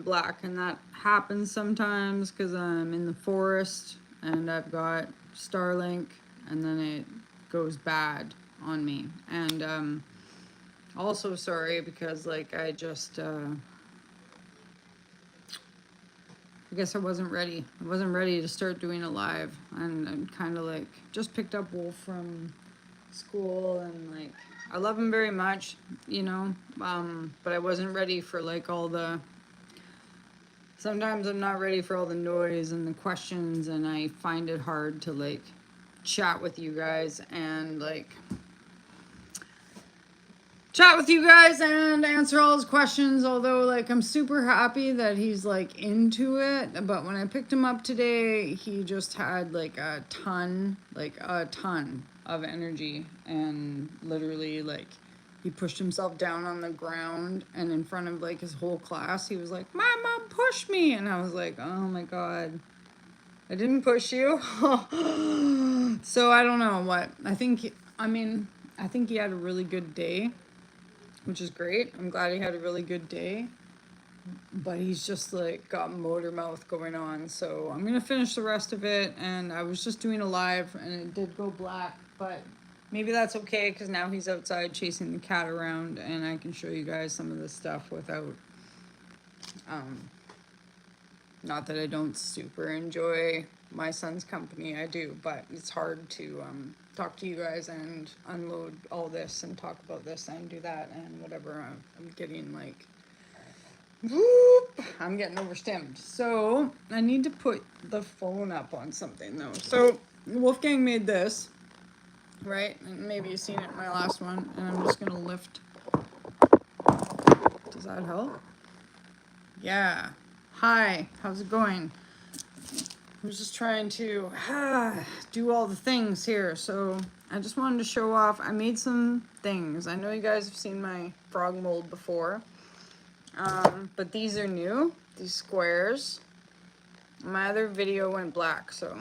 went black, and that happens sometimes because I'm in the forest and I've got Starlink, and then it goes bad on me. And also sorry because like I guess I wasn't ready. I wasn't ready to start doing it live, and I'm kind of like just picked up Wolf from school, and like I love him very much, you know. But I wasn't ready for like all the. Sometimes I'm not ready for all the noise and the questions, and I find it hard to like chat with you guys and answer all his questions. Although like I'm super happy that he's like into it, but when I picked him up today, he just had like a ton of energy, and literally like he pushed himself down on the ground, and in front of like his whole class he was like, "My mom pushed me," and I was like, "Oh my god, I didn't push you." So I don't know what I think. I think he had a really good day, which is great. I'm glad he had a really good day. But he's just like got motor mouth going on. So I'm gonna finish the rest of it. And I was just doing a live, and it did go black, but maybe that's okay because now he's outside chasing the cat around, and I can show you guys some of this stuff without. Not that I don't super enjoy my son's company, I do, but it's hard to talk to you guys and unload all this and talk about this and do that and whatever. I'm getting like, whoop, I'm getting overstimmed. So I need to put the phone up on something though. So Wolfgang made this, right? And maybe you've seen it in my last one, and I'm just gonna lift. Does that help? Yeah. Hi, how's it going? I was just trying to do all the things here. So I just wanted to show off. I made some things. I know you guys have seen my frog mold before. But these are new. These squares. My other video went black, so.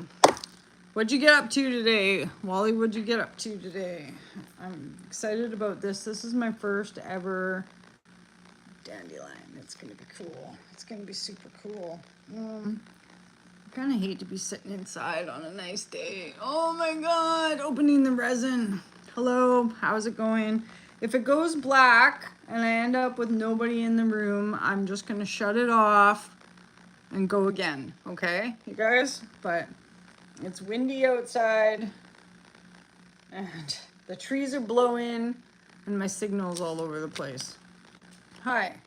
What'd you get up to today? Wally, what'd you get up to today? I'm excited about this. This is my first ever dandelion. It's gonna be cool. It's gonna be super cool. I kind of hate to be sitting inside on a nice day. Oh my god, opening the resin. Hello, how's it going? If it goes black and I end up with nobody in the room, I'm just gonna shut it off and go again, okay, you guys? But it's windy outside and the trees are blowing and my signal's all over the place. Hi.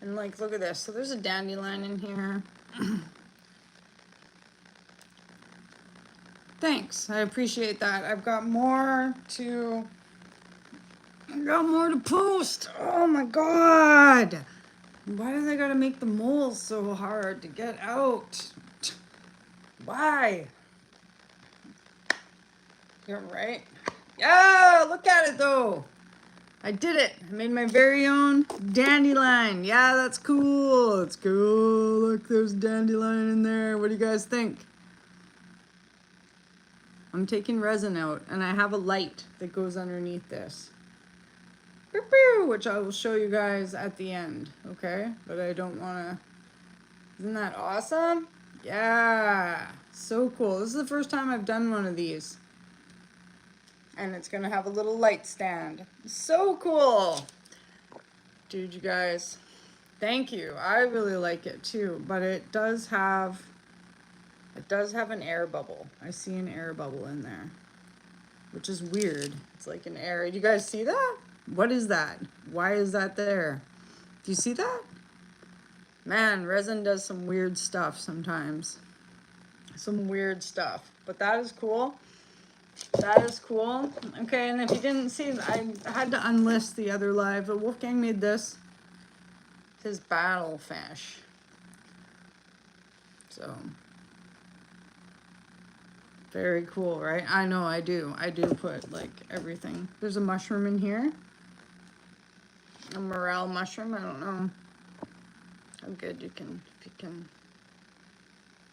And like, look at this. So there's a dandelion in here. Thanks, I appreciate that. I've got more to post. Oh my god. Why do they gotta make the moles so hard to get out? Why? You're right. Yeah, look at it though. I did it. I made my very own dandelion. Yeah, that's cool. It's cool. Look, there's dandelion in there. What do you guys think? I'm taking resin out, and I have a light that goes underneath this, which I will show you guys at the end, okay? But I don't want to... Isn't that awesome? Yeah, so cool. This is the first time I've done one of these. And it's going to have a little light stand. So cool. Dude, you guys, thank you. I really like it too, but it does have an air bubble. I see an air bubble in there, which is weird. It's like an air. Do you guys see that? What is that? Why is that there? Do you see that? Man, resin does some weird stuff sometimes. Some weird stuff. But that is cool. That is cool. Okay, and if you didn't see, I had to unlist the other live, but Wolfgang made this. His battle fish. So... very cool, right? I know, I do. I do put, like, everything. There's a mushroom in here. A morel mushroom. I don't know how good you can... If you can...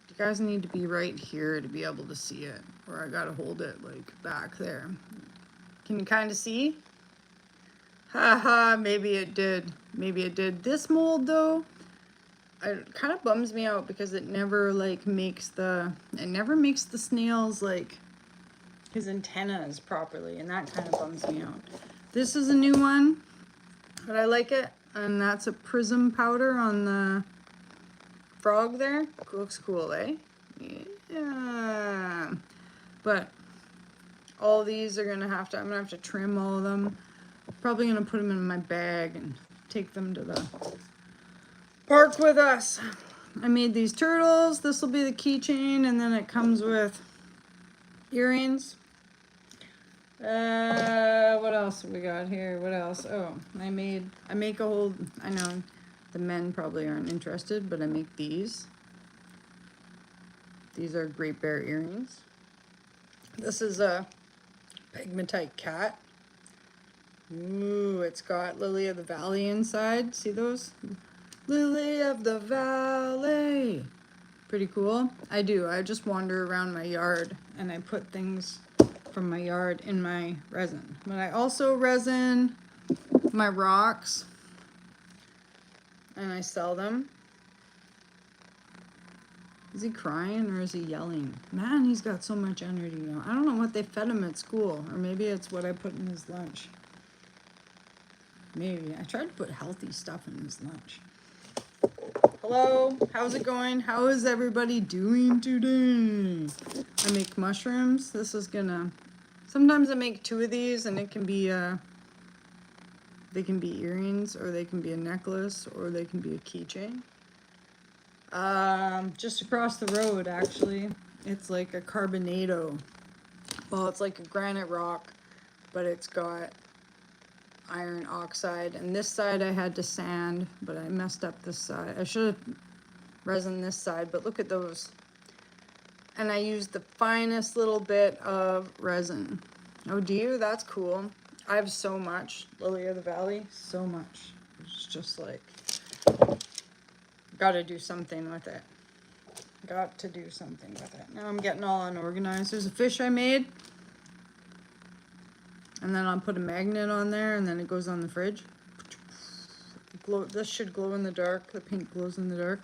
You guys need to be right here to be able to see it. Or I gotta hold it, like, back there. Can you kind of see? Haha, maybe it did. Maybe it did. This mold, though, it kind of bums me out because it never like makes the snails like his antennas properly, and that kind of bums me out. This is a new one, but I like it, and that's a prism powder on the frog there. Looks cool, eh? Yeah. But all these are gonna have to, I'm gonna have to trim all of them. Probably gonna put them in my bag and take them to the park with us. I made these turtles. This will be the keychain, and then it comes with earrings. What else have we got here? What else? Oh, I make a whole, I know the men probably aren't interested, but I make these. These are Great Bear earrings. This is a pegmatite cat. Ooh, it's got Lily of the Valley inside. See those? Lily of the Valley. Pretty cool. I do. I just wander around my yard and I put things from my yard in my resin. But I also resin my rocks and I sell them. Is he crying or is he yelling? Man, he's got so much energy now. I don't know what they fed him at school, or maybe it's what I put in his lunch. Maybe. I tried to put healthy stuff in his lunch. Hello, how's it going? How is everybody doing today? I make mushrooms. This is gonna, sometimes I make 2 of these and it can be they can be earrings, or they can be a necklace, or they can be a keychain. Just across the road, actually, it's like a carbonado. Well, it's like a granite rock, but it's got iron oxide, and this side I had to sand, but I messed up this side. I should have resin this side, but look at those. And I used the finest little bit of resin. Oh, do you? That's cool. I have so much Lily of the Valley, so much. It's just like, gotta do something with it. Got to do something with it. Now I'm getting all unorganized. There's a fish I made. And then I'll put a magnet on there, and then it goes on the fridge. This should glow in the dark. The pink glows in the dark.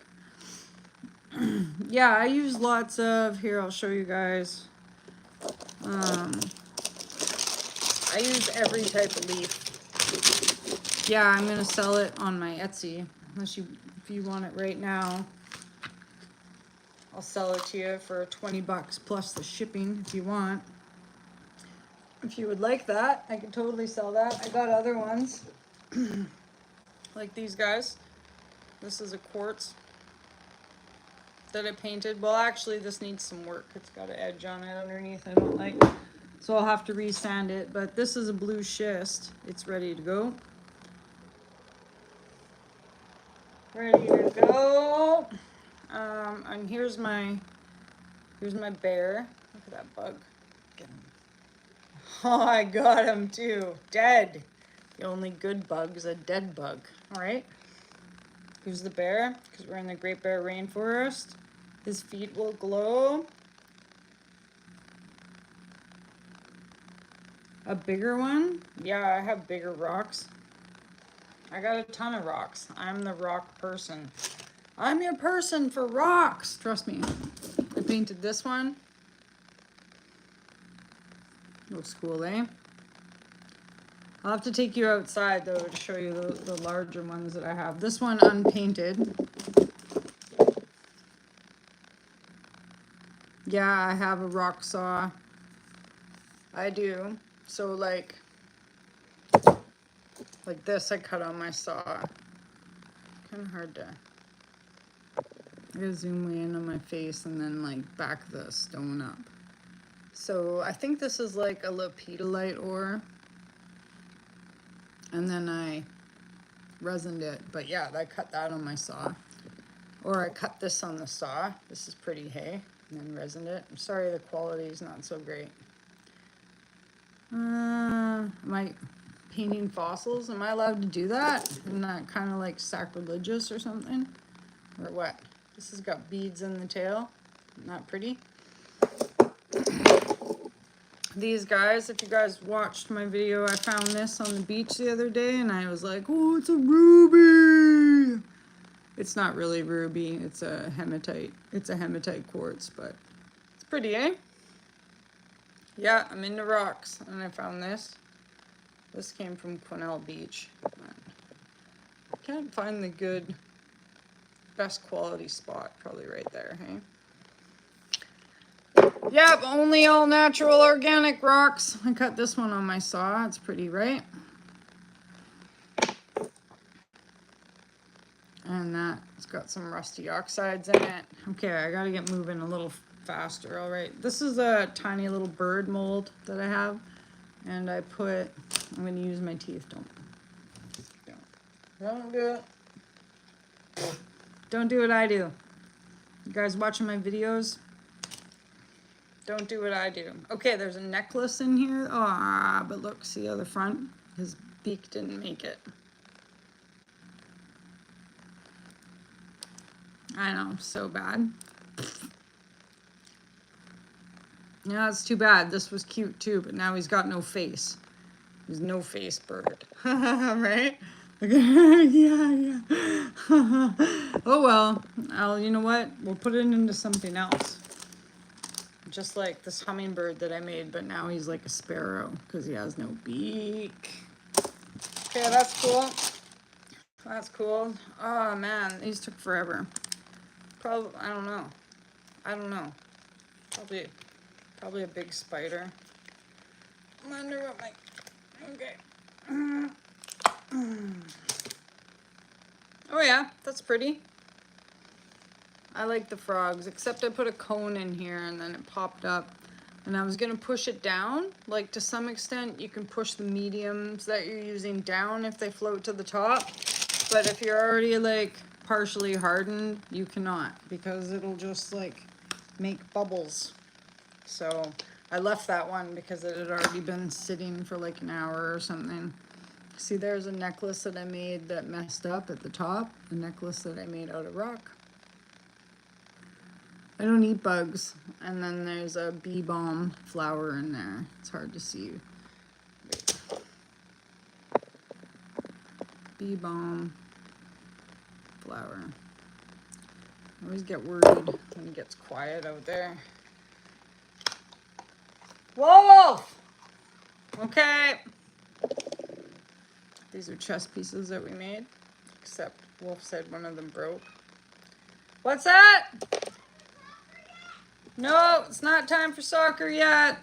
Yeah, I use lots of, here, I'll show you guys. I use every type of leaf. Yeah, I'm gonna sell it on my Etsy. If you want it right now, I'll sell it to you for 20 bucks plus the shipping if you want. If you would like that, I could totally sell that. I got other ones, like these guys. This is a quartz that I painted. Well, actually, this needs some work. It's got an edge on it underneath I don't like. So I'll have to resand it. But this is a blue schist. It's ready to go. Ready to go. And here's my bear. Look at that bug. Get him. Oh, I got him too. Dead. The only good bug is a dead bug. All right. Who's the bear? Because we're in the Great Bear Rainforest. His feet will glow. A bigger one? Yeah, I have bigger rocks. I got a ton of rocks. I'm the rock person. I'm your person for rocks. Trust me. I painted this one. Looks cool, eh? I'll have to take you outside, though, to show you the larger ones that I have. This one unpainted. Yeah, I have a rock saw. I do. So, like this, I cut on my saw. Kind of hard to... I gotta zoom way in on my face and then, like, back the stone up. So I think this is like a lepidolite ore. And then I resined it. But yeah, I cut that on my saw. Or I cut this on the saw. This is pretty hay. And then resined it. I'm sorry the quality is not so great. Am I painting fossils? Am I allowed to do that? Isn't that kind of like sacrilegious or something? Or what? This has got beads in the tail. Not pretty. These guys, if you guys watched my video, I found this on the beach the other day and I was like, oh, it's a ruby. It's not really ruby, it's a hematite. It's a hematite quartz, but it's pretty, eh? Yeah, I'm into rocks, and I found this. This came from Quesnel Beach. I can't find the good, best quality spot. Probably right there, hey? Yep, only all natural organic rocks. I cut this one on my saw. It's pretty, right? And that's got some rusty oxides in it. Okay, I gotta get moving a little faster. All right, this is a tiny little bird mold that I have. And I'm gonna use my teeth. Don't do it. Don't do what I do. You guys watching my videos? Don't do what I do. Okay, there's a necklace in here. Ah, but look, see on the front? His beak didn't make it. I know, so bad. Yeah, it's too bad. This was cute too, but now he's got no face. He's no face bird. Right? Yeah. Oh well. You know what? We'll put it into something else. Just like this hummingbird that I made, but now he's like a sparrow because he has no beak. Okay, that's cool. That's cool. Oh man, these took forever. Probably, I don't know. Probably a big spider. I wonder what my, okay. Oh yeah, that's pretty. I like the frogs, except I put a cone in here and then it popped up. And I was gonna push it down. Like to some extent, you can push the mediums that you're using down if they float to the top. But if you're already like partially hardened, you cannot, because it'll just like make bubbles. So I left that one because it had already been sitting for like an hour or something. See, there's a necklace that I made that messed up at the top. A necklace that I made out of rock. I don't eat bugs. And then there's a bee balm flower in there. It's hard to see. Wait. Bee balm flower. I always get worried when it gets quiet out there. Wolf! Okay. These are chess pieces that we made, except Wolf said one of them broke. What's that? No, it's not time for soccer yet.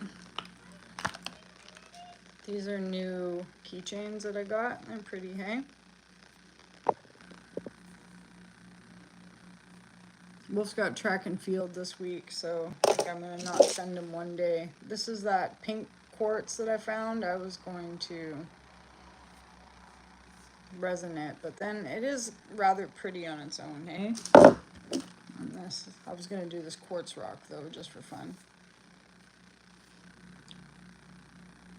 These are new keychains that I got. They're pretty, hey? Wolf's got track and field this week, so I think I'm gonna not send him one day. This is that pink quartz that I found. I was going to resin it, but then it is rather pretty on its own, hey? On this, I was gonna do this quartz rock though, just for fun.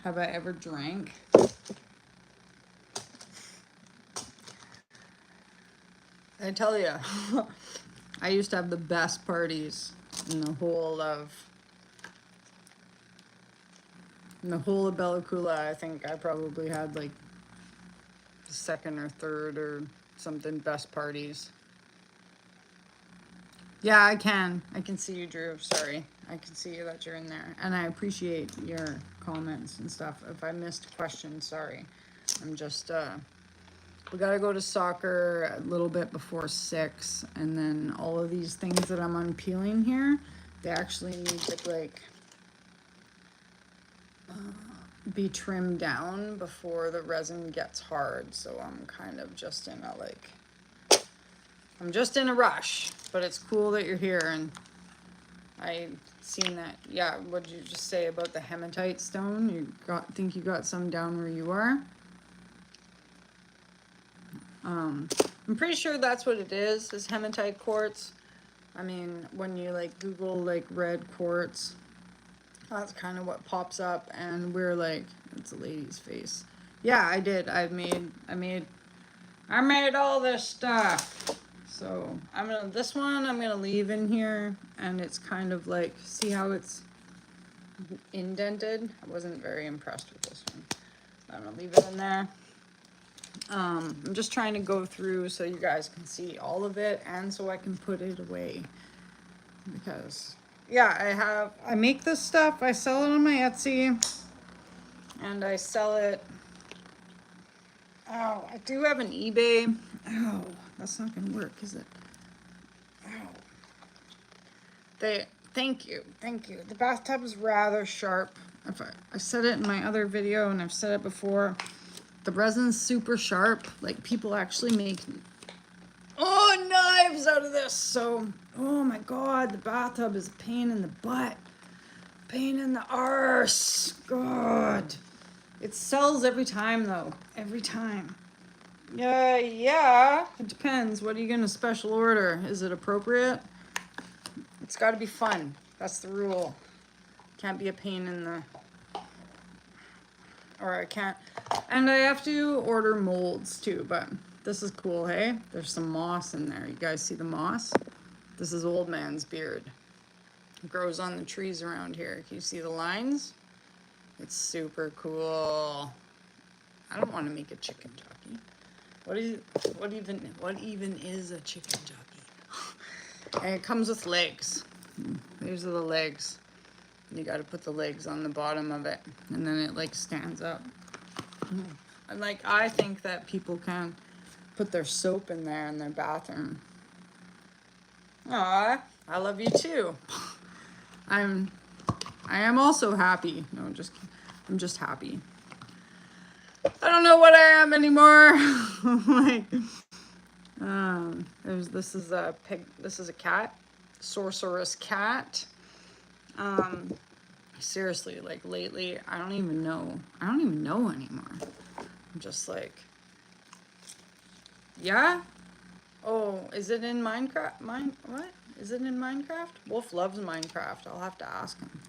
Have I ever drank? I tell you, I used to have the best parties in the whole of Bellacoola. I think I probably had like the second or third or something best parties. Yeah, I can see you, Drew. Sorry. I can see you that you're in there. And I appreciate your comments and stuff. If I missed a question, sorry. I'm just, we gotta go to soccer a little bit before 6. And then all of these things that I'm unpeeling here, they actually need to, like, be trimmed down before the resin gets hard. So I'm kind of just in a, like, I'm just in a rush, but it's cool that you're here. And I seen that. Yeah, what did you just say about the hematite stone? Think you got some down where you are? I'm pretty sure that's what it is hematite quartz. I mean, when you like Google like red quartz, that's kind of what pops up. And we're like, it's a lady's face. Yeah, I did. I made all this stuff. So this one I'm gonna leave in here, and it's kind of like, see how it's indented? I wasn't very impressed with this one. I'm gonna leave it in there. I'm just trying to go through so you guys can see all of it and so I can put it away. Because, yeah, I make this stuff, I sell it on my Etsy, and I sell it, oh, I do have an eBay. Oh, that's not gonna work, is it? Oh. Thank you. The bathtub is rather sharp. I said it in my other video and I've said it before. The resin's super sharp. Like, people actually make knives out of this. So, oh my god, the bathtub is a pain in the butt. Pain in the arse. God. It sells every time though. Every time. Yeah. It depends. What are you gonna special order? Is it appropriate? It's gotta be fun. That's the rule. Can't be a pain in the... Or I can't... And I have to order molds too, but this is cool, hey? There's some moss in there. You guys see the moss? This is old man's beard. It grows on the trees around here. Can you see the lines? It's super cool. I don't want to make a chicken jockey. What even is a chicken jockey? And it comes with legs. These are the legs. You got to put the legs on the bottom of it, and then it like stands up. And like, I think that people can put their soap in there in their bathroom. Aw, I love you too. I am also happy. No, I'm just happy. I don't know what I am anymore. Like, this is a pig. This is a cat, sorceress cat. Seriously, like lately, I don't even know anymore. I'm just like, yeah. Oh, is it in Minecraft? What? Is it in Minecraft? Wolf loves Minecraft. I'll have to ask him.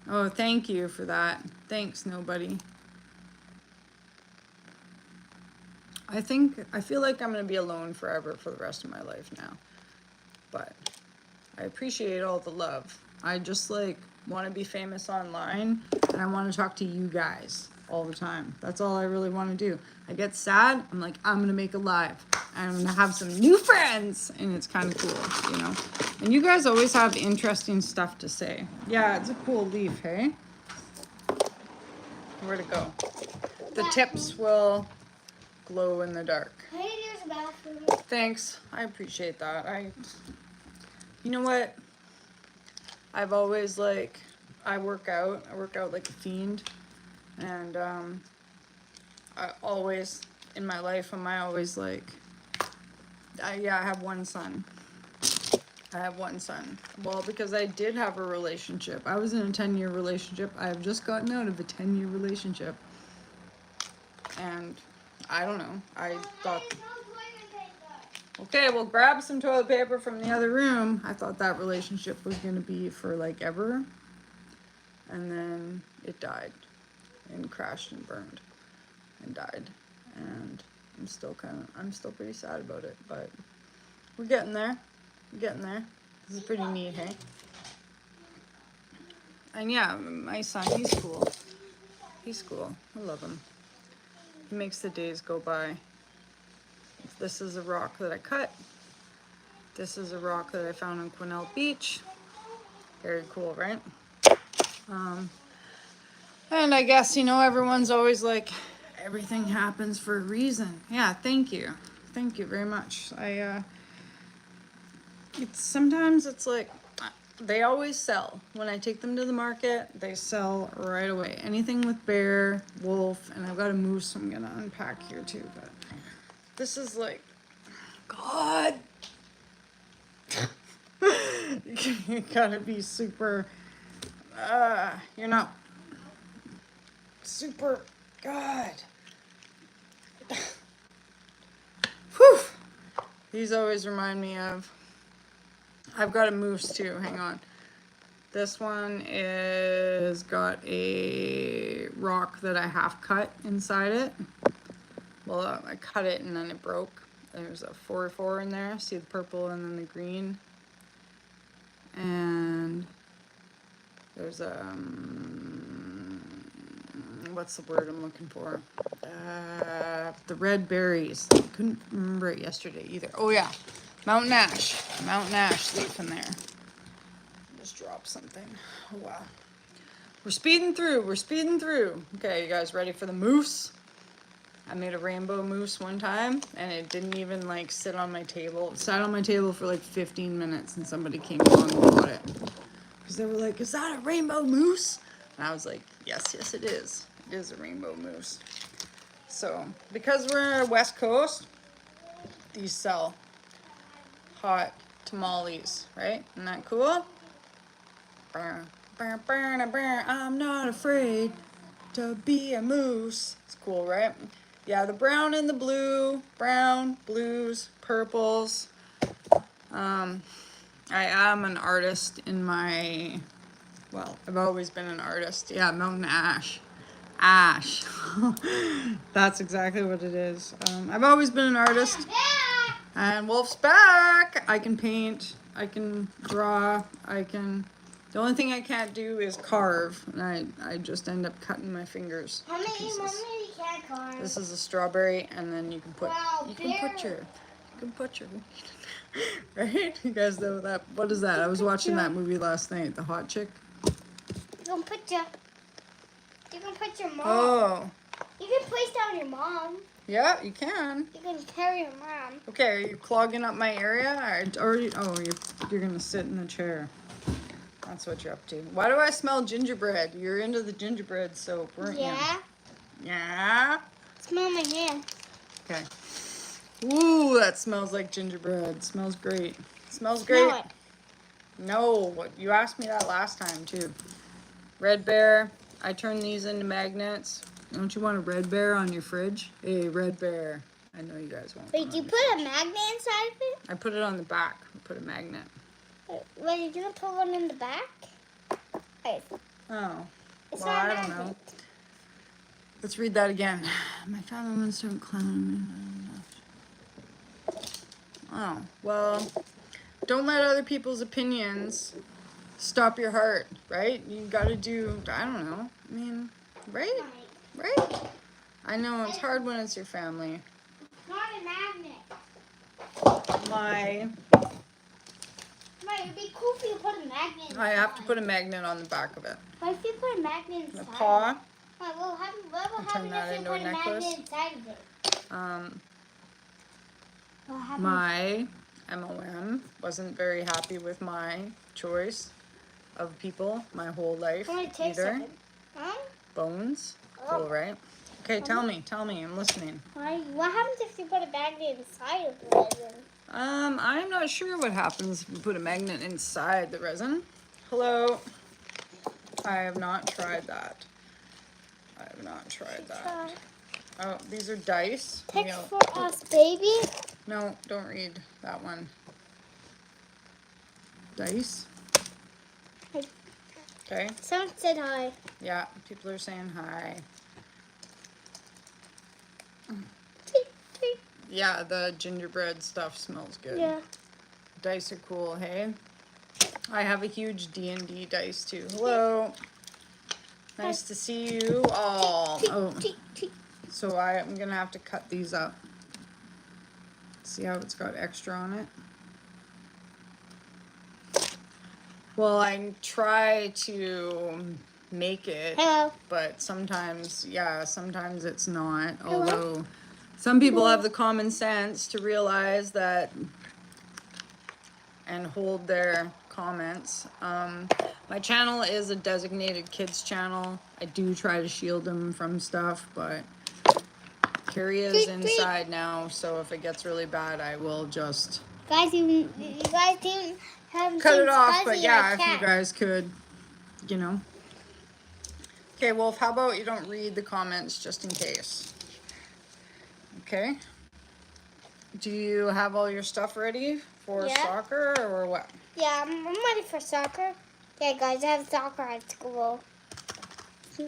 Oh, thank you for that. Thanks, nobody. I feel like I'm gonna be alone forever for the rest of my life now. But I appreciate all the love. I just like want to be famous online, and I want to talk to you guys all the time. That's all I really want to do. I get sad, I'm like, I'm gonna make a live. I'm gonna have some new friends, and it's kind of cool, you know. And you guys always have interesting stuff to say. Yeah, it's a cool leaf, hey? Where'd it go? The tips will glow in the dark. Hey, there's a bathroom. Thanks, I appreciate that. You know what? I've always like, I work out like a fiend, and I always, in my life, I always like, I have one son. Well, because I did have a relationship. I was in a 10-year relationship. I have just gotten out of a 10-year relationship. And I don't know. I thought, okay, well, grab some toilet paper from the other room. I thought that relationship was going to be for like ever. And then it died and crashed and burned and died. And I'm still pretty sad about it, but we're getting there. This is pretty neat, hey? And yeah, my son, he's cool. I love him. He makes the days go by. This is a rock that I cut. This is a rock that I found on Quesnel Beach. Very cool, right? And I guess, you know, everyone's always like, everything happens for a reason. Yeah, thank you. Thank you very much. Sometimes it's like, they always sell. When I take them to the market, they sell right away. Anything with bear, wolf, and I've got a moose, so I'm gonna unpack here too, but this is like, God. You gotta be super, you're not super, God. Whew. These always remind me of, I've got a moose too, hang on. This one is got a rock that I half cut inside it. Well, I cut it and then it broke. There's a 4 in there. See the purple and then the green. And there's a what's the word I'm looking for? The red berries. Couldn't remember it yesterday either. Oh yeah, mountain ash leaf in there. Just dropped something. Oh wow. We're speeding through. Okay, you guys ready for the moose? I made a rainbow moose one time and it didn't even like sit on my table. It sat on my table for like 15 minutes and somebody came along and bought it. Because they were like, is that a rainbow moose? And I was like, yes, it is. It is a rainbow moose. So, because we're West Coast, these sell hot tamales, right? Isn't that cool? I'm not afraid to be a moose. It's cool, right? Yeah, the brown and the blue, brown, blues, purples. I am an artist in my, well, I've always been an artist. Yeah, mountain ash. Ash. That's exactly what it is. I've always been an artist. And Wolf's back. I can paint. I can draw. The only thing I can't do is carve. And I just end up cutting my fingers. How many can't carve? This is a strawberry, and then you can put your right? You guys know that? What is that? I was watching that movie last night, The Hot Chick. You can put your mom. Oh. You can place down your mom. Yeah, you can. You can carry your mom. Okay, are you clogging up my area? You're gonna sit in the chair. That's what you're up to. Why do I smell gingerbread? You're into the gingerbread soap, weren't you? Yeah? Smell my hand. Okay. Ooh, that smells like gingerbread. Smells great. Smells great. Smell it. No, you asked me that last time too. Red bear. I turn these into magnets. Don't you want a red bear on your fridge? Hey, red bear. I know you guys want. Wait, do you put a magnet inside of it? I put it on the back. I put a magnet. Wait, you're gonna put one in the back? Wait. Oh. It's Well, not a I don't magnet. know. Let's read that again. My family wants to clown me. Oh, well, don't let other people's opinions stop your heart, right? You gotta do, I don't know. I mean, right? Right? I know it's hard when it's your family. It's not a magnet. It'd be cool if you put a magnet inside. I have to put a magnet on the back of it. What if you put a magnet inside? The paw. What will happen Turn that if you into put a a necklace. magnet inside of it? What happens? My MOM wasn't very happy with my choice of people my whole life I'm gonna take either. something. Huh? Bones. Oh. Cool, right? Okay, tell me, I'm listening. What happens if you put a magnet inside of the resin? I'm not sure what happens if you put a magnet inside the resin. Hello. I have not tried that. Oh, these are dice. Text for us, baby. No, don't read that one. Dice. Okay. Someone said hi. Yeah, people are saying hi. Yeah, the gingerbread stuff smells good. Yeah. Dice are cool, hey? I have a huge D&D dice too. Hello. Nice to see you all. Oh, so I'm gonna have to cut these up. See how it's got extra on it? Well, I try to make it, Hello. but sometimes it's not. Although some people have the common sense to realize that and hold their comments. My channel is a designated kids channel. I do try to shield them from stuff, but Carrie is inside now, so if it gets really bad, I will just Guys, you guys didn't have cut it off. But yeah, if you guys could, you know. Okay, Wolf, how about you don't read the comments just in case? Okay. Do you have all your stuff ready for soccer or what? Yeah, I'm ready for soccer. Yeah, guys, I have soccer at school.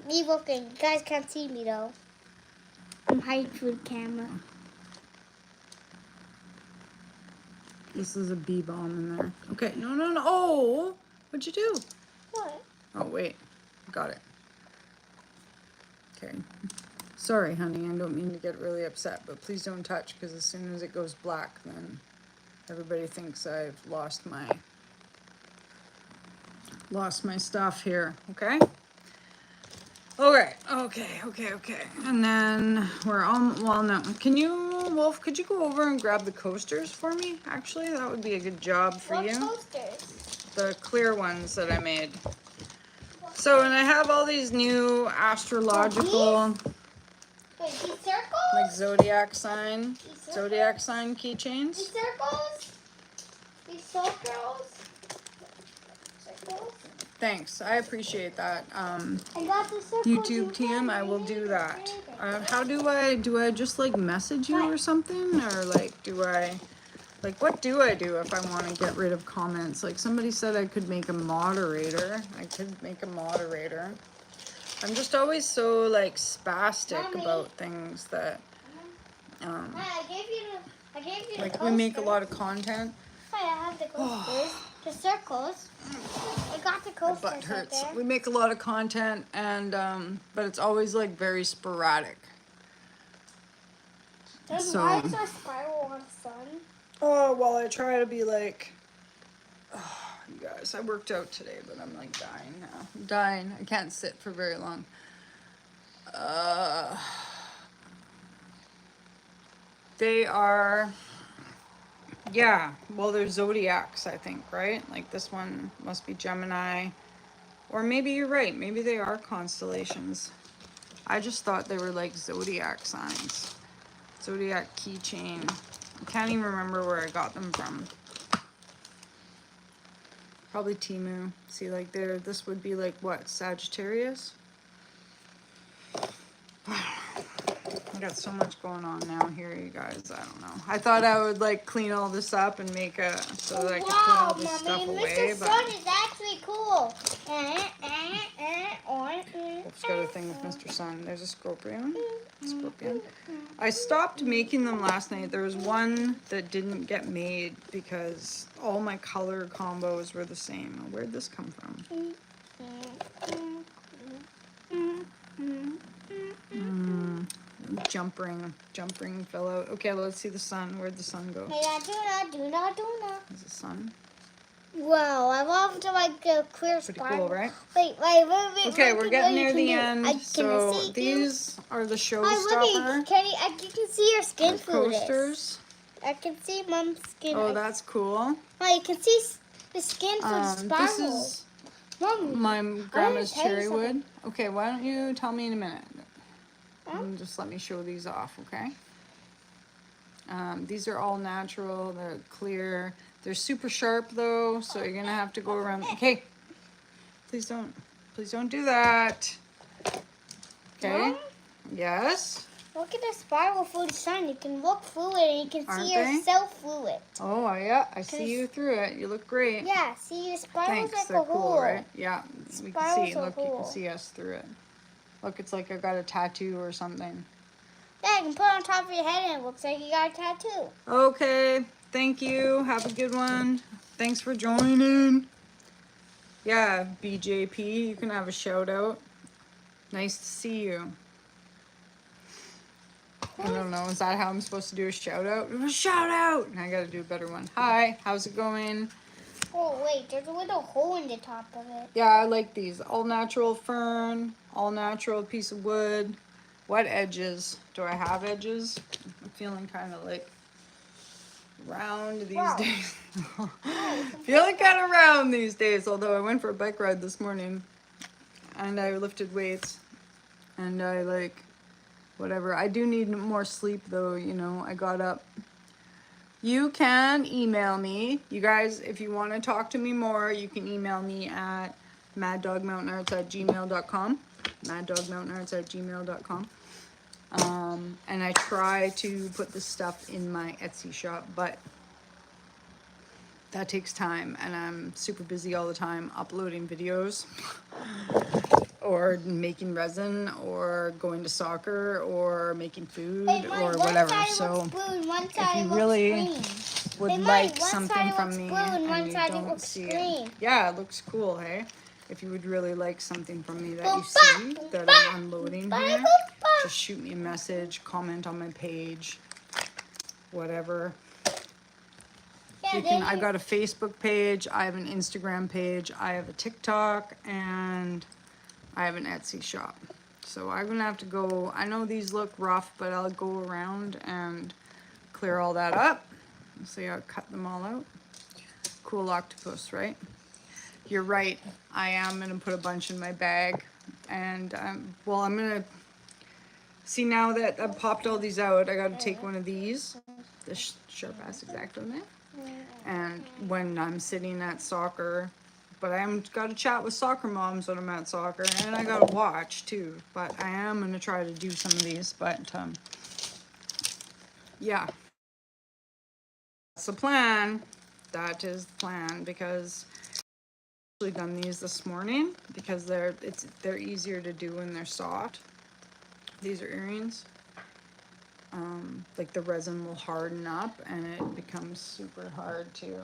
Me looking. You guys can't see me, though. I'm hiding through the camera. This is a bee bomb in there. Okay, no. Oh, what'd you do? What? Oh, wait. Got it. Okay. Sorry, honey, I don't mean to get really upset, but please don't touch, because as soon as it goes black, then everybody thinks I've lost my stuff here, okay? Okay. And then we're on, well, no, can you, Wolf, could you go over and grab the coasters for me? Actually, that would be a good job for What you. coasters? The clear ones that I made. So, and I have all these new astrological, Wait, these circles? like zodiac sign These keychains. circles? These circles? Thanks, I appreciate that. I got the circles. YouTube team, I will do that. How do I just like message you or something? Or like, what do I do if I want to get rid of comments? Like somebody said I could make a moderator. I'm just always so like spastic Mommy. about things that, I gave you the like coasters. we make a lot of content. Hi, I have the coasters. The circles. I got the My coasters butt right hurts. there. We make a lot of content and, but it's always like very sporadic. Then So- why is our spiral on the sun? Oh, well, I try to be like, oh, you guys, I worked out today, but I'm like dying now. I'm dying. I can't sit for very long. They are, yeah, well, they're zodiacs, I think, right? Like this one must be Gemini. Or maybe you're right. Maybe they are constellations. I just thought they were like zodiac signs. Zodiac keychain. I can't even remember where I got them from. Probably Temu. See, like this would be like what, Sagittarius? I got so much going on now here, you guys. I don't know. I thought I would like clean all this up and make so that I could put all this stuff away. Mr. But Sun is actually cool. Wolf's got a thing with Mr. Sun. There's a scorpion. I stopped making them last night. There was one that didn't get made because all my color combos were the same. Where'd this come from? Jump ring fell out. Okay, let's see the sun. Where'd the sun go? Do not. Is the sun? Whoa, I love to like a clear Pretty spiral. cool, right? Wait. Okay, we're getting near the end. Can I So see these are the you? Look, showstopper Kenny, you can see your skin through this. coasters. I can see Mom's skin. Oh, that's cool. Oh, you can see the skin through the spiral. This is Mom, my grandma's tell you cherry wood. something. Okay, why don't you tell me in a minute? Huh? And just let me show these off, okay? These are all natural. They're clear. They're super sharp though, so you're gonna have to go around. Okay, please don't do that. Okay. Mom? Yes. Look at the spiral through the sun. You can look through it and you can Aren't see they? yourself through it. Oh yeah, I see you through it. You look great. Yeah, see the spiral's Thanks. like They're a cool, hole. right? Yeah, we can Spirals see. are Look, you cool. can see us through it. Look, it's like I got a tattoo or something. Yeah, you can put it on top of your head and it looks like you got a tattoo. Okay, thank you. Have a good one. Thanks for joining. Yeah, BJP, you can have a shout out. Nice to see you. I don't know, is that how I'm supposed to do a shout out? A shout out! I gotta do a better one. Hi, how's it going? Oh, wait, there's a little hole in the top of it. Yeah, I like these. All natural fern, all natural piece of wood. What edges? Do I have edges? I'm feeling kind of like round these Wow. days. Feeling kind of round these days, although I went for a bike ride this morning and I lifted weights and I like whatever. I do need more sleep though, you know. I got up. You can email me. You guys, if you want to talk to me more, you can email me at maddogmountainarts@gmail.com. maddogmountainarts@gmail.com. And I try to put this stuff in my Etsy shop, but that takes time and I'm super busy all the time uploading videos or making resin or going to soccer or making food Hey, Mike, or one whatever. side So looks blue and one if side you looks really green. would Hey, Mike, like one something side from looks me blue and one and you side don't looks see green. it. Yeah, it looks cool, hey? if you would really like something from me that you see that I'm unloading here, just shoot me a message, comment on my page, whatever. I've got a Facebook page, I have an Instagram page, I have a TikTok, and I have an Etsy shop. So I'm gonna have to go, I know these look rough, but I'll go around and clear all that up. See how I cut them all out. Cool octopus, right? You're right, I am gonna put a bunch in my bag. And well, I'm gonna, see now that I've popped all these out, I gotta take one of these, the sharp ass X-Acto knife. And when I'm sitting at soccer, but I am got to chat with soccer moms when I'm at soccer, and I got to watch too. But I am going to try to do some of these. But yeah, that's the plan. That is the plan, because I've actually done these this morning because they're easier to do when they're soft. These are earrings. Like the resin will harden up and it becomes super hard to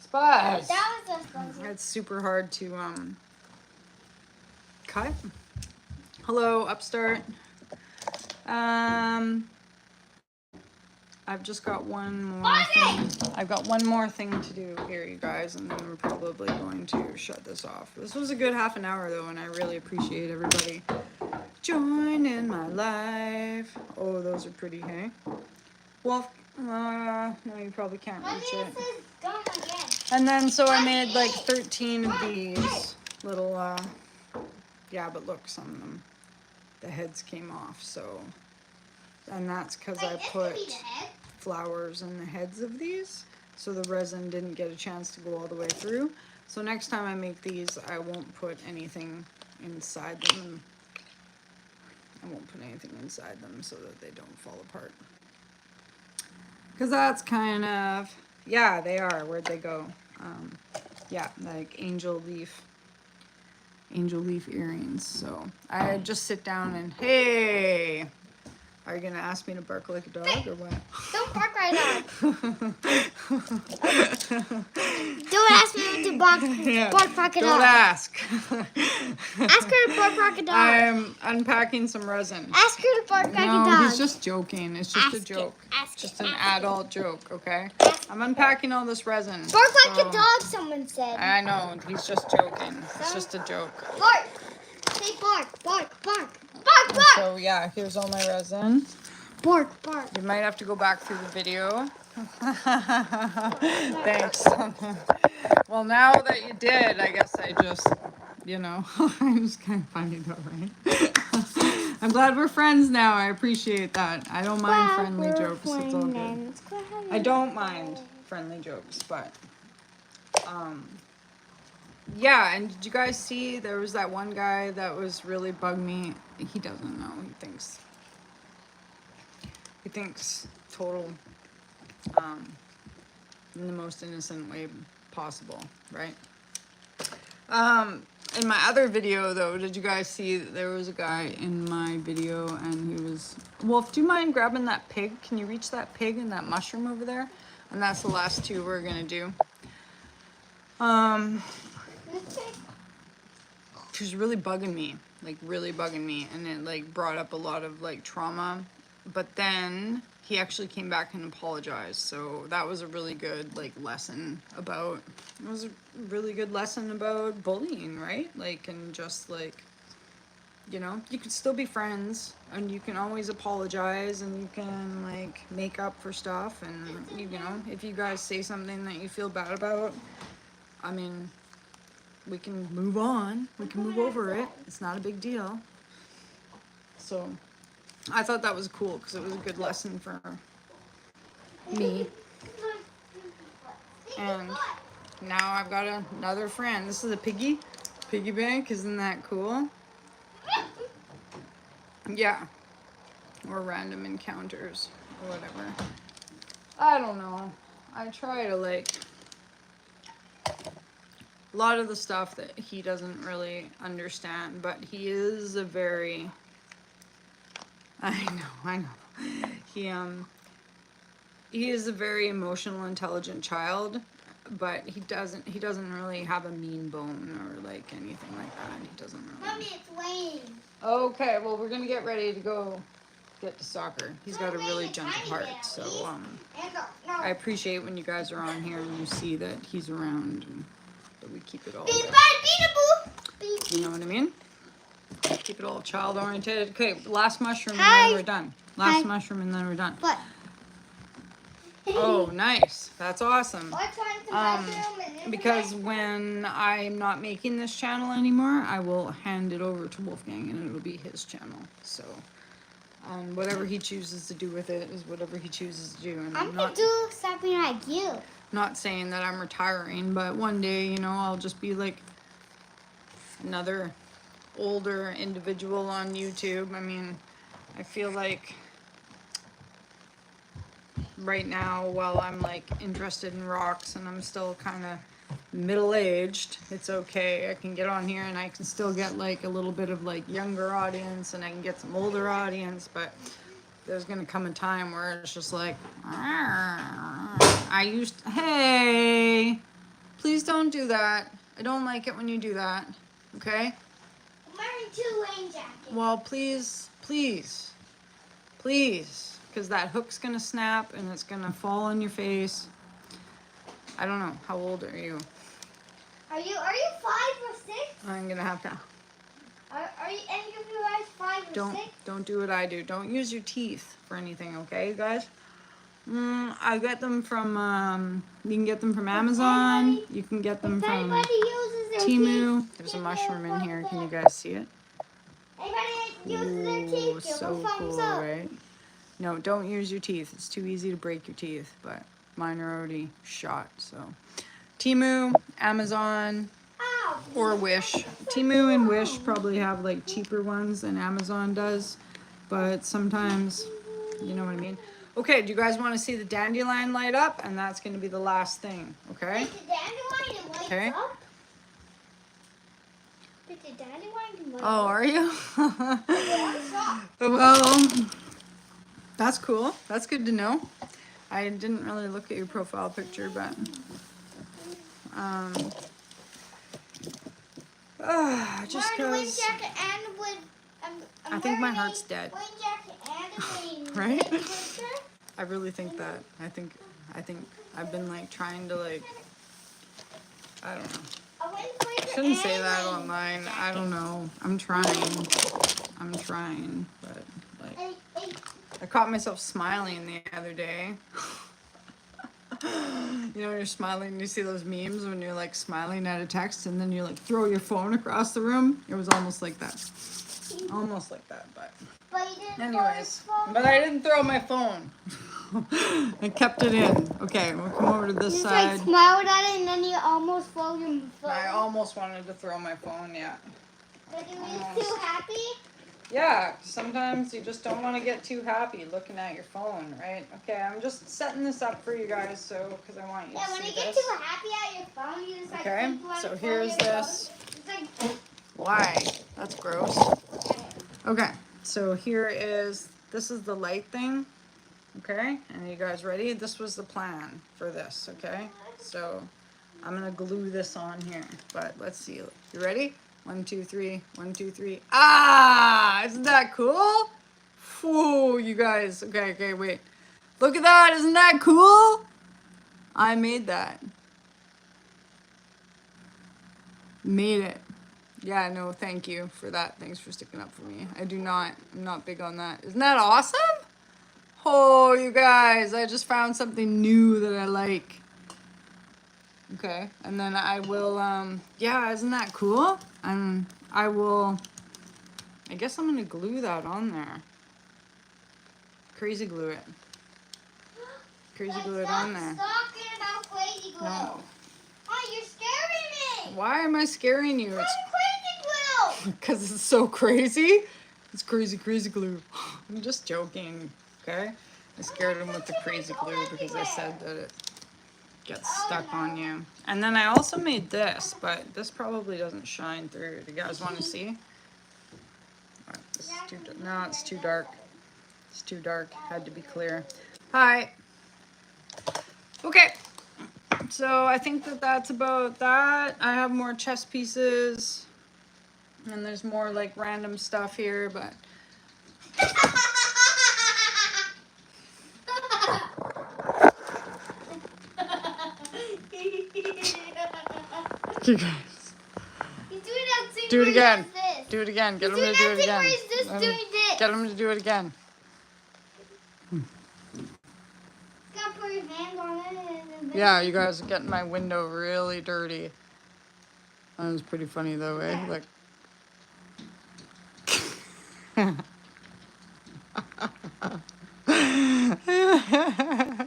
Spaz. That was just fun. It's super hard to cut. Hello, Upstart. I've just got one more thing. I've got one more thing to do here, you guys, and then we're probably going to shut this off. This was a good half an hour though, and I really appreciate everybody joining my live. Oh, those are pretty, hey? Well, no, you probably can't reach it. And then, so I made like 13 of these little, yeah, but look, some of them, the heads came off, so, and that's because I put flowers in the heads of these, so the resin didn't get a chance to go all the way through. So next time I make these, I won't put anything inside them. I won't put anything inside them so that they don't fall apart. Because that's kind of, yeah, they are. Where'd they go? Yeah, like angel leaf earrings. So I just sit down and, hey, are you gonna ask me to bark like a dog or what? Don't bark right now. Don't ask me to bark, Yeah, bark like a dog. don't ask. Ask her to bark like a dog. I'm unpacking some resin. Ask her to bark like a No, dog. he's just joking. It's just a joke. Just an adult joke, okay? I'm unpacking all this resin. Bark like a dog, someone said. I know, he's just joking. It's just a joke. Bark. Say bark, bark, bark. Bark, bark. So yeah, here's all my resin. Bark, bark. You might have to go back through the video. Thanks. Well, now that you did, I guess I just, you know, I just kind of find it out, right? I'm glad we're friends now. I appreciate that. I don't mind friendly jokes. It's all good. I don't mind friendly jokes, but yeah. And did you guys see there was that one guy that was really bugged me? He doesn't know. He thinks total in the most innocent way possible, right? In my other video though, did you guys see that there was a guy in my video and he was, Wolf, do you mind grabbing that pig? Can you reach that pig and that mushroom over there? And that's the last two we're gonna do. He was really bugging me, and it like brought up a lot of like trauma. But then he actually came back and apologized, so that was a really good like lesson about, it was a really good lesson about bullying, right? Like, and just like, you know, you can still be friends and you can always apologize and you can like make up for stuff, and you know, if you guys say something that you feel bad about, I mean, we can move on, we can move over it, it's not a big deal. So I thought that was cool because it was a good lesson for me. And now I've got another friend. This is a piggy bank. Isn't that cool? Yeah. Or random encounters or whatever. I don't know. I try to like, a lot of the stuff that he doesn't really understand, but he is a very, I know. He is a very emotional, intelligent child, but he doesn't really have a mean bone or like anything like that. He doesn't really. Mommy, it's raining. Okay, well, we're gonna get ready to go get to soccer. He's got a really Raining gentle tiny heart, bit, at so least. No. I appreciate when you guys are on here and you see that he's around and that we keep it all. Bye, beatable. You know what I mean? Keep it all child oriented. Okay, last mushroom and Hi. then we're done. Last Hi. mushroom and then we're done. What? Oh, nice. That's awesome. What's on the mushroom and Because when I'm not making this channel anymore, I will hand it over to Wolfgang and it'll be his channel. So, whatever he chooses to do with it is whatever he chooses to do. And I'm gonna do something like you. not saying that I'm retiring, but one day, you know, I'll just be like another older individual on YouTube. I mean, I feel like right now, while I'm like interested in rocks and I'm still kind of middle-aged, it's okay. I can get on here and I can still get like a little bit of like younger audience and I can get some older audience, but there's gonna come a time where it's just like, hey, please don't do that. I don't like it when you do that, okay? I'm wearing 2 rain jackets. Well, please, because that hook's gonna snap and it's gonna fall on your face. I don't know, how old are you? Are you 5 or 6? I'm gonna have to. Are you any of you guys 5 or 6? Don't do what I do. Don't use your teeth for anything, okay, you guys? I get them from, you can get them from Amazon. You can get them from Anybody uses their Temu. teeth, There's a give me mushroom in thumbs here. Can you up. guys see it? Anybody uses their Ooh, teeth, give so a thumbs cool, up. right? No, don't use your teeth. It's too easy to break your teeth, but mine are already shot, so. Temu, Amazon, Ow. or Wish. Temu and Wish probably have like cheaper ones than Amazon does, but sometimes, you know what I mean? Okay, do you guys want to see the dandelion light up? And that's going to be the last thing, okay? Did the dandelion light Okay. up? Did the dandelion light Oh, up? are you? One shot. Well, that's cool. That's good to know. I didn't really look at your profile picture, but just Wearing a wind because jacket and a wind. I think my heart's dead. Wind jacket and a wind. Right? Winter. I really think that. I think I've been like trying to like, I don't know. A wind winter Shouldn't say and that wind online. I jacket. don't know. I'm trying, but like, Hey, I caught myself smiling the other day. You know, when you're smiling and you see those memes when you're like smiling at a text and then you like throw your phone across the room. It was almost like that. Almost like that, but but you didn't anyways. throw your phone. But I didn't throw my phone. I kept it in. Okay, we'll come over to this You just side. like smiled at it and then you almost throw your phone. I almost wanted to throw my phone, yeah. But you were too happy? Yeah, sometimes you just don't want to get too happy looking at your phone, right? Okay, I'm just setting this up for you guys, so because I want you Yeah, to when see you get this. too happy at your phone, you just like Okay, think you want so to throw here's your this. phone. It's like, Why? That's gross. Okay, so here is, this is the light thing, okay? And you guys ready? This was the plan for this, okay? So I'm gonna glue this on here, but let's see. You ready? 1, 2, 3, 1, 2, 3. Ah, isn't that cool? Whoa, you guys. Okay, wait. Look at that, isn't that cool? I made that. Made it. Yeah, no, thank you for that. Thanks for sticking up for me. I'm not big on that. Isn't that awesome? Oh, you guys, I just found something new that I like. Okay, and then I will, yeah, isn't that cool? And I guess I'm gonna glue that on there. Crazy glue it. Crazy glue it on there. Stop talking about crazy glue. No. Oh, you're scaring me. Why am I scaring you? What's It's crazy glue? because it's so crazy. It's crazy glue. I'm just joking, okay? I scared him with the crazy glue because I said that it gets stuck on you. And then I also made this, but this probably doesn't shine through. Do you guys want to see? This is no, it's too dark. It's too dark. Had to be clear. Hi. Okay. So I think that that's about that. I have more chess pieces. And there's more like random stuff here, but you guys. He's doing that thing Do it where he again. does this. Do it again. Get He's him to doing do that it thing again. where he's just doing this. Get him to do it again. Gotta put your hand on it. And then Yeah, you guys are getting my window really dirty. That was pretty funny though, eh? Yeah. Like.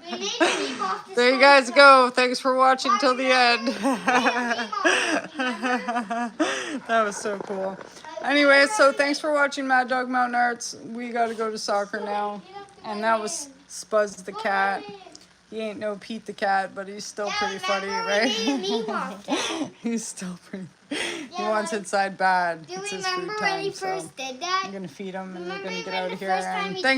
We need to keep off this There you one guys side. go. Thanks for watching till the Why end. we That was so cool. Anyway, so thanks for watching Maddogmountainarts. We gotta go to soccer now. And that was Spuzz the cat. He ain't no Pete the cat, but he's still pretty funny, right? He's still pretty. He wants inside bad. Do you It's his remember food when he time, so first did that? I'm gonna feed him and we're Remember gonna get when out the of here. first time And he thanks